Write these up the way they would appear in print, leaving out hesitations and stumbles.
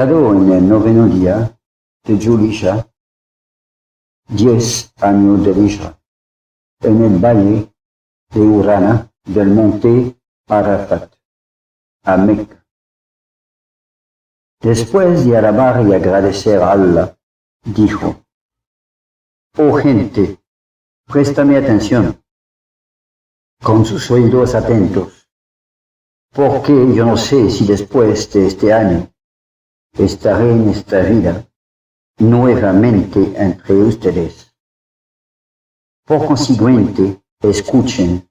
En el noveno día de Julisha, 10 años de Hijra, en el valle de Urana del monte Arafat, a Meca. Después de alabar y agradecer a Allah, dijo: «Oh gente, préstame atención, con sus oídos atentos, porque yo no sé si después de este año estaré en esta vida nuevamente entre ustedes. Por consiguiente, escuchen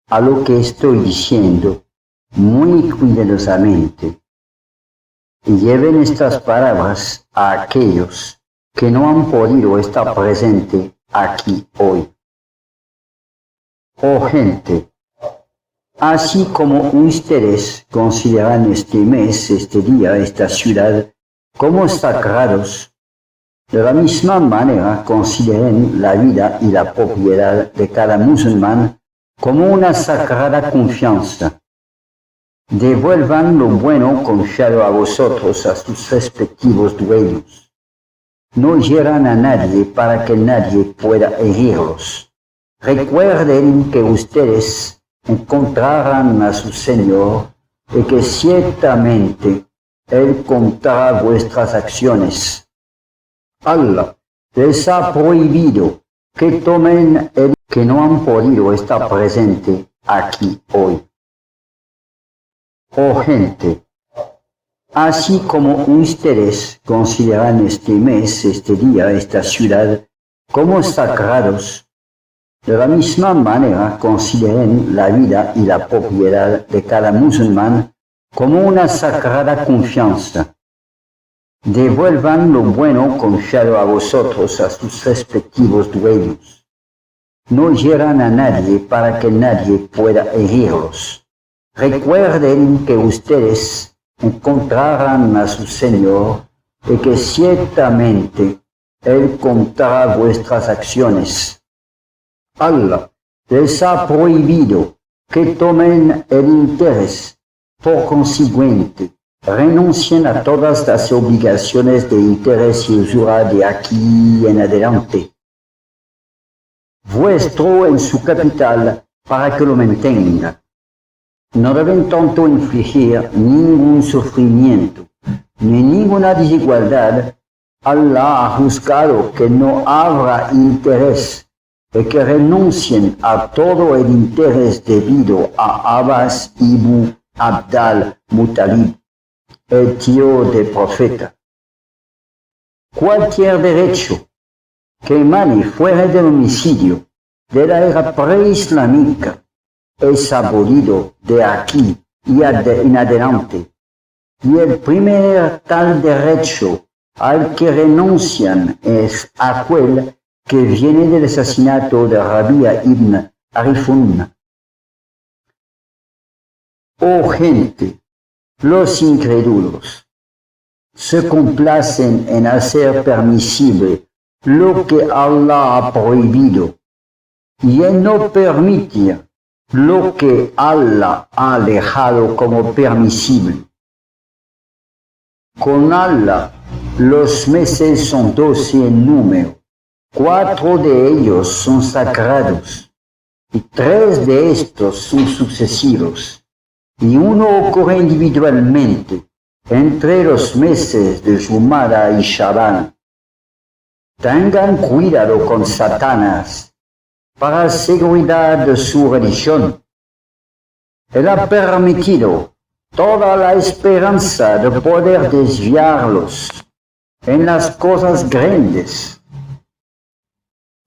a lo que estoy diciendo muy cuidadosamente y lleven estas palabras a aquellos que no han podido estar presentes aquí hoy. Oh gente, así como ustedes consideran este mes, este día, esta ciudad como sagrados, de la misma manera consideren la vida y la propiedad de cada musulmán como una sagrada confianza. Devuelvan lo bueno confiado a vosotros a sus respectivos dueños. No hieran a nadie para que nadie pueda herirlos. Recuerden que ustedes encontrarán a su Señor y que ciertamente Él contará vuestras acciones. Allah les ha prohibido que tomen el que no han podido estar presente aquí hoy. Oh gente, así como ustedes consideran este mes, este día, esta ciudad como sagrados, de la misma manera consideren la vida y la propiedad de cada musulmán como una sagrada confianza. Devuelvan lo bueno confiado a vosotros a sus respectivos dueños. No hieran a nadie para que nadie pueda herirlos. Recuerden que ustedes encontrarán a su Señor y que ciertamente Él contará vuestras acciones. Allah les ha prohibido que tomen el interés. Por consiguiente, renuncien a todas las obligaciones de interés y usura de aquí en adelante. Vuestro en su capital para que lo mantenga. No deben tanto infligir ningún sufrimiento ni ninguna desigualdad. Allah ha juzgado que no habrá interés y que renuncien a todo el interés debido a Abbas ibn Abdal Muttalib, el tío del profeta. Cualquier derecho que emane fuera del homicidio de la era preislámica es abolido de aquí y en adelante, y el primer tal derecho al que renuncian es aquel que viene del asesinato de Rabia ibn Arifun. Oh gente, los incrédulos se complacen en hacer permisible lo que Allah ha prohibido y en no permitir lo que Allah ha dejado como permisible. Con Allah, los meses son 12 en número, 4 de ellos son sagrados y 3 de estos son sucesivos, y uno ocurre individualmente entre los meses de Jumada y Shaban. Tengan cuidado con Satanás para seguridad de su religión. Él ha permitido toda la esperanza de poder desviarlos en las cosas grandes,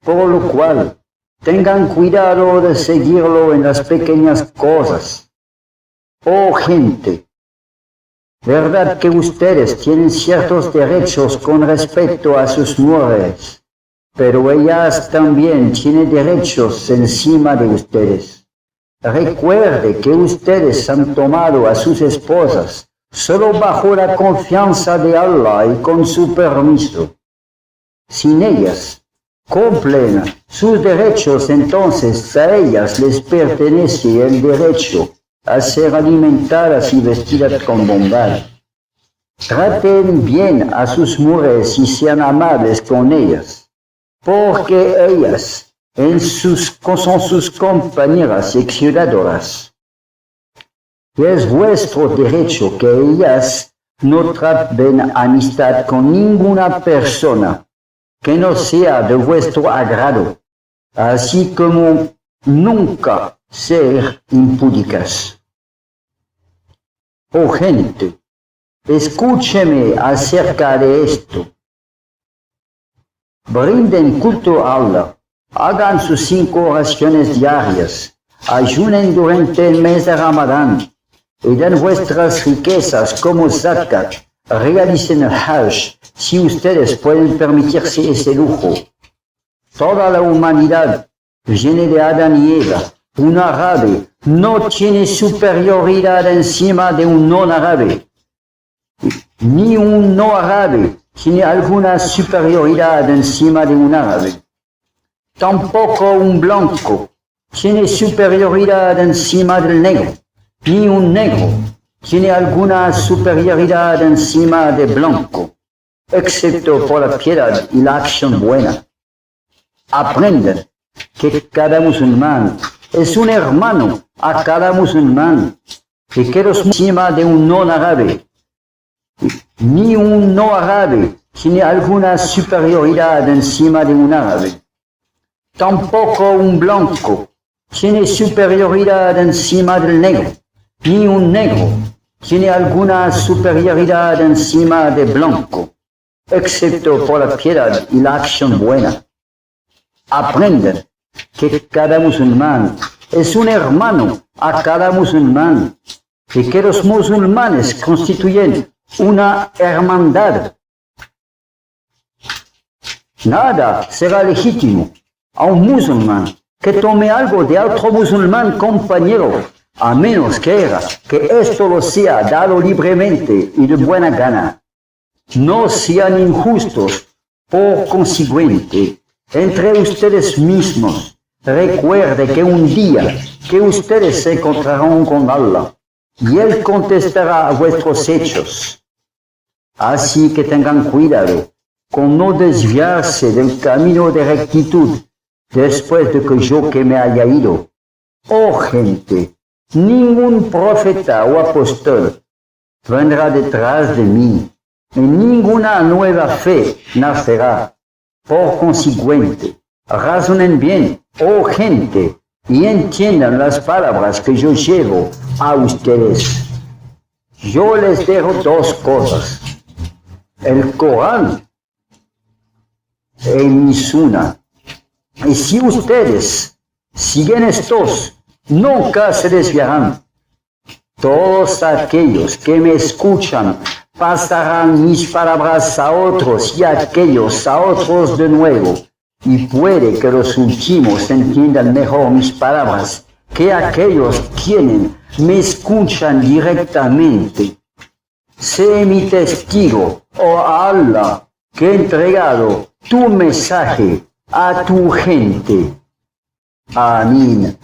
por lo cual tengan cuidado de seguirlo en las pequeñas cosas. Oh gente, verdad que ustedes tienen ciertos derechos con respecto a sus mujeres, pero ellas también tienen derechos encima de ustedes. Recuerde que ustedes han tomado a sus esposas solo bajo la confianza de Allah y con su permiso. Sin ellas cumplen sus derechos, entonces a ellas les pertenece el derecho a ser alimentadas y vestidas con bondad. Traten bien a sus mujeres y sean amables con ellas, porque ellas son sus compañeras y cuidadoras. Y es vuestro derecho que ellas no traten amistad con ninguna persona que no sea de vuestro agrado, así como nunca ser impúdicas. Oh gente, escúcheme acerca de esto. Brinden culto a Allah, hagan sus 5 oraciones diarias, ayunen durante el mes de Ramadán, y den vuestras riquezas como zakat, realicen el Hajj si ustedes pueden permitirse ese lujo. Toda la humanidad viene de Adán y Eva. Un árabe no tiene superioridad encima de un no árabe, ni un no árabe tiene alguna superioridad encima de un árabe. Tampoco un blanco tiene superioridad encima del negro, ni un negro tiene alguna superioridad encima de blanco, excepto por la piedad y la acción buena. Aprenden que cada musulmán es un hermano a cada musulmán, y que los encima de un no árabe, ni un no árabe tiene alguna superioridad encima de un árabe. Tampoco un blanco tiene superioridad encima del negro, ni un negro tiene alguna superioridad encima de blanco, excepto por la piedad y la acción buena. Aprenden que cada musulmán es un hermano a cada musulmán, y que los musulmanes constituyen una hermandad. Nada será legítimo a un musulmán que tome algo de otro musulmán compañero, a menos que esto lo sea dado libremente y de buena gana. No sean injustos, por consiguiente, entre ustedes mismos. Recuerde que un día que ustedes se encontrarán con Allah, y Él contestará a vuestros hechos. Así que tengan cuidado con no desviarse del camino de rectitud después de que yo que me haya ido. Oh gente, ningún profeta o apóstol vendrá detrás de mí, y ninguna nueva fe nacerá. Por consiguiente, razonen bien, oh gente, y entiendan las palabras que yo llevo a ustedes. Yo les dejo 2 cosas: el Corán y mi Sunna. Y si ustedes siguen estos, nunca se desviarán. Todos aquellos que me escuchan pasarán mis palabras a otros y aquellos a otros de nuevo. Y puede que los últimos entiendan mejor mis palabras que aquellos quienes me escuchan directamente. Sé mi testigo, oh Allah, que he entregado tu mensaje a tu gente. Amén.